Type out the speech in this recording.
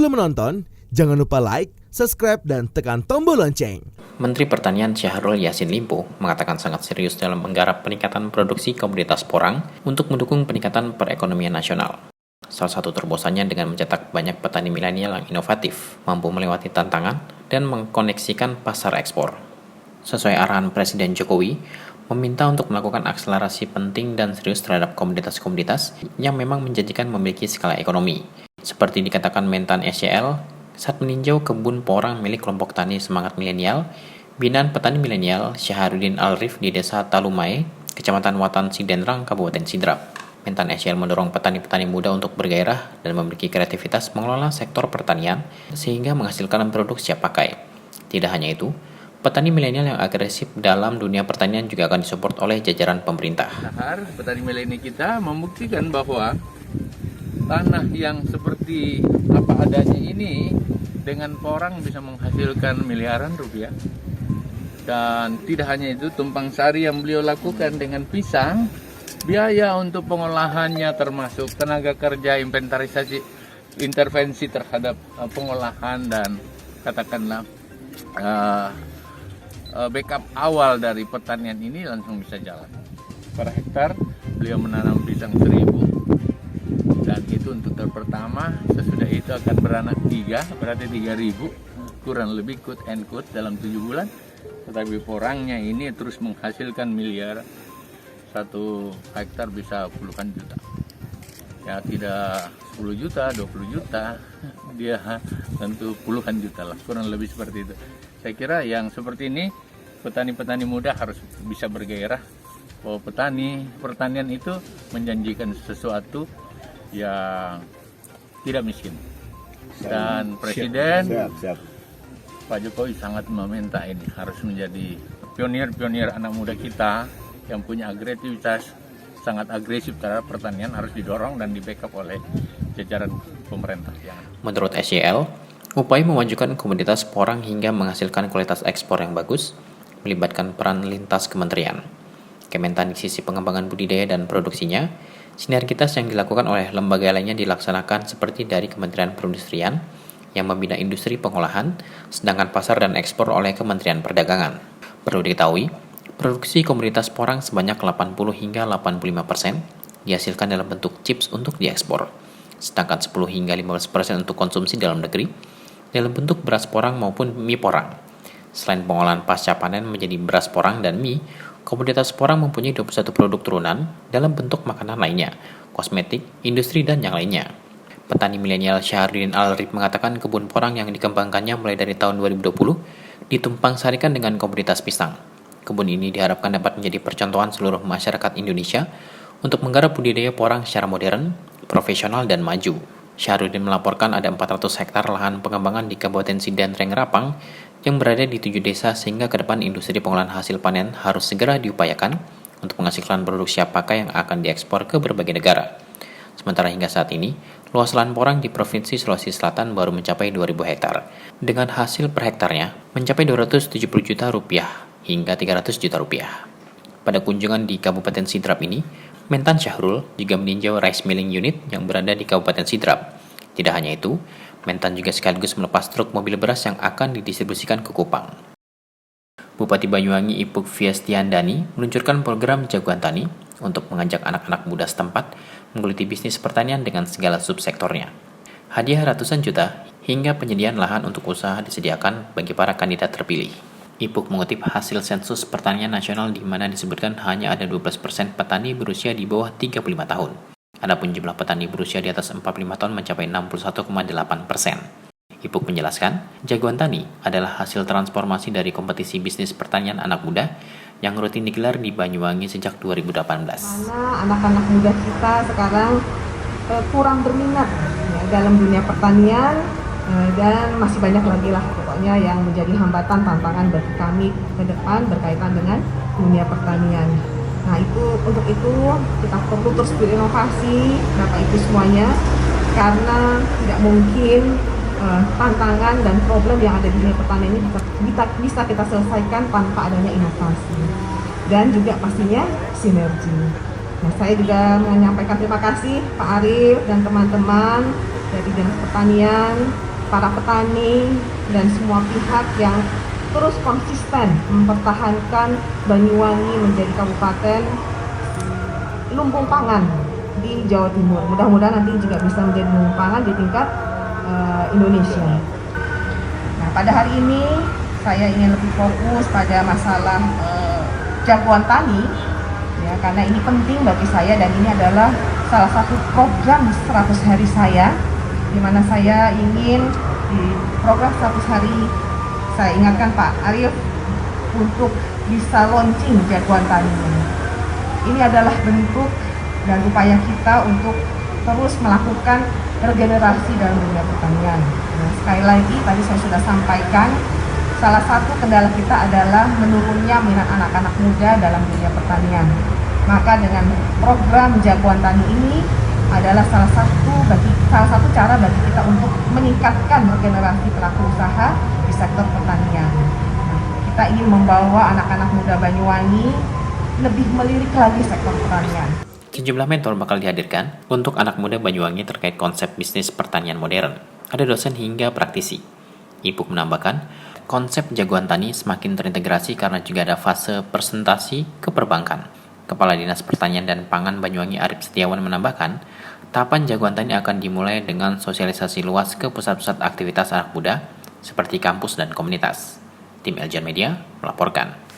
Sebelum menonton, jangan lupa like, subscribe, dan tekan tombol lonceng. Menteri Pertanian Syahrul Yassin Limpo mengatakan sangat serius dalam menggarap peningkatan produksi komoditas porang untuk mendukung peningkatan perekonomian nasional. Salah satu terobosannya dengan mencetak banyak petani milenial yang inovatif, mampu melewati tantangan, dan mengkoneksikan pasar ekspor. Sesuai arahan Presiden Jokowi, meminta untuk melakukan akselerasi penting dan serius terhadap komoditas-komoditas yang memang menjanjikan memiliki skala ekonomi. Seperti dikatakan Mentan SCL, saat meninjau kebun porang milik kelompok tani semangat milenial, binaan petani milenial Syahrudin Alrif di Desa Talumai, Kecamatan Watan Sidenrang, Kabupaten Sidrap. Mentan SCL mendorong petani-petani muda untuk bergairah dan memiliki kreativitas mengelola sektor pertanian sehingga menghasilkan produk siap pakai. Tidak hanya itu, petani milenial yang agresif dalam dunia pertanian juga akan disupport oleh jajaran pemerintah. Petani milenial kita membuktikan bahwa tanah yang seperti apa adanya ini dengan porang bisa menghasilkan miliaran rupiah. Dan tidak hanya itu, tumpang sari yang beliau lakukan dengan pisang, biaya untuk pengolahannya termasuk tenaga kerja, inventarisasi, intervensi terhadap pengolahan dan katakanlah backup awal dari pertanian ini langsung bisa jalan. Per hektar beliau menanam pisang 1000. Dan itu untuk tahun pertama, sesudah itu akan beranak 3, berarti 3000, kurang lebih quote and quote dalam 7 bulan. Tetapi porangnya ini terus menghasilkan miliar, 1 hektar bisa puluhan juta. Ya tidak 10 juta, 20 juta, dia tentu puluhan juta lah, kurang lebih seperti itu. Saya kira yang seperti ini, petani-petani muda harus bisa bergairah bahwa pertanian itu menjanjikan sesuatu yang tidak miskin. Dan Presiden Pak Jokowi sangat meminta ini harus menjadi pionir-pionir anak muda kita yang punya agresivitas sangat agresif terhadap pertanian, harus didorong dan di backup oleh jajaran pemerintah. Menurut SCL, upaya memajukan komoditas porang hingga menghasilkan kualitas ekspor yang bagus melibatkan peran lintas kementerian. Kementan di sisi pengembangan budidaya dan produksinya, sinergitas yang dilakukan oleh lembaga lainnya dilaksanakan seperti dari Kementerian Perindustrian yang membina industri pengolahan, sedangkan pasar dan ekspor oleh Kementerian Perdagangan. Perlu diketahui, produksi komoditas porang sebanyak 80 hingga 85% dihasilkan dalam bentuk chips untuk diekspor, sedangkan 10 hingga 15% untuk konsumsi dalam negeri dalam bentuk beras porang maupun mie porang. Selain pengolahan pasca panen menjadi beras porang dan mie, komoditas porang mempunyai 21 produk turunan dalam bentuk makanan lainnya, kosmetik, industri, dan yang lainnya. Petani milenial Syahrudin Alrif mengatakan kebun porang yang dikembangkannya mulai dari tahun 2020 ditumpang sarikan dengan komoditas pisang. Kebun ini diharapkan dapat menjadi percontohan seluruh masyarakat Indonesia untuk menggarap budidaya porang secara modern, profesional, dan maju. Syahrudin melaporkan ada 400 hektar lahan pengembangan di Kabupaten Sidenreng Rapang yang berada di 7 desa sehingga ke depan industri pengolahan hasil panen harus segera diupayakan untuk menghasilkan produk siap pakai yang akan diekspor ke berbagai negara. Sementara hingga saat ini, luas lahan porang di Provinsi Sulawesi Selatan baru mencapai 2.000 hektar, dengan hasil per hektarnya mencapai 270 juta rupiah hingga 300 juta rupiah. Pada kunjungan di Kabupaten Sidrap ini, Mentan Syahrul juga meninjau rice milling unit yang berada di Kabupaten Sidrap. Tidak hanya itu, Mentan juga sekaligus melepas truk mobil beras yang akan didistribusikan ke Kupang. Bupati Banyuwangi Ipuk Fiestiandani meluncurkan program Jagoan Tani untuk mengajak anak-anak muda setempat menggeluti bisnis pertanian dengan segala subsektornya. Hadiah ratusan juta hingga penyediaan lahan untuk usaha disediakan bagi para kandidat terpilih. Ipuk mengutip hasil sensus pertanian nasional di mana disebutkan hanya ada 12% petani berusia di bawah 35 tahun. Adapun jumlah petani berusia di atas 45 tahun mencapai 61,8%. Ipuk menjelaskan, Jagoan Tani adalah hasil transformasi dari kompetisi bisnis pertanian anak muda yang rutin digelar di Banyuwangi sejak 2018. Mana anak-anak muda kita sekarang kurang berminat ya, dalam dunia pertanian dan masih banyak lagi lah pokoknya yang menjadi hambatan tantangan bagi kami ke depan berkaitan dengan dunia pertanian. Nah untuk itu kita perlu terus berinovasi Bapak Ibu semuanya, karena tidak mungkin tantangan dan problem yang ada di dunia pertanian ini bisa kita selesaikan tanpa adanya inovasi dan juga pastinya sinergi. Nah, saya juga menyampaikan terima kasih Pak Arief dan teman-teman dari Dinas Pertanian para petani dan semua pihak yang terus konsisten mempertahankan Banyuwangi menjadi kabupaten lumbung pangan di Jawa Timur. Mudah-mudahan nanti juga bisa menjadi lumbung pangan di tingkat Indonesia. Nah, pada hari ini saya ingin lebih fokus pada masalah jagoan tani, ya, karena ini penting bagi saya dan ini adalah salah satu program 100 hari saya, di mana saya ingin di program 100 hari saya ingatkan Pak Arief untuk bisa launching jagoan tani. Ini adalah bentuk dan upaya kita untuk terus melakukan regenerasi dalam dunia pertanian. Nah, sekali lagi tadi saya sudah sampaikan, salah satu kendala kita adalah menurunnya minat anak-anak muda dalam dunia pertanian. Maka dengan program jagoan tani ini adalah salah satu cara bagi kita untuk meningkatkan regenerasi pelaku usaha di sektor pertanian. Nah, kita ingin membawa anak-anak muda Banyuwangi lebih melirik lagi sektor pertanian. Sejumlah mentor bakal dihadirkan untuk anak muda Banyuwangi terkait konsep bisnis pertanian modern. Ada dosen hingga praktisi. Ibu menambahkan, konsep jagoan tani semakin terintegrasi karena juga ada fase presentasi ke perbankan. Kepala Dinas Pertanian dan Pangan Banyuwangi Arif Setiawan menambahkan, tahapan jagoan tani akan dimulai dengan sosialisasi luas ke pusat-pusat aktivitas anak muda seperti kampus dan komunitas. Tim Eljan Media melaporkan.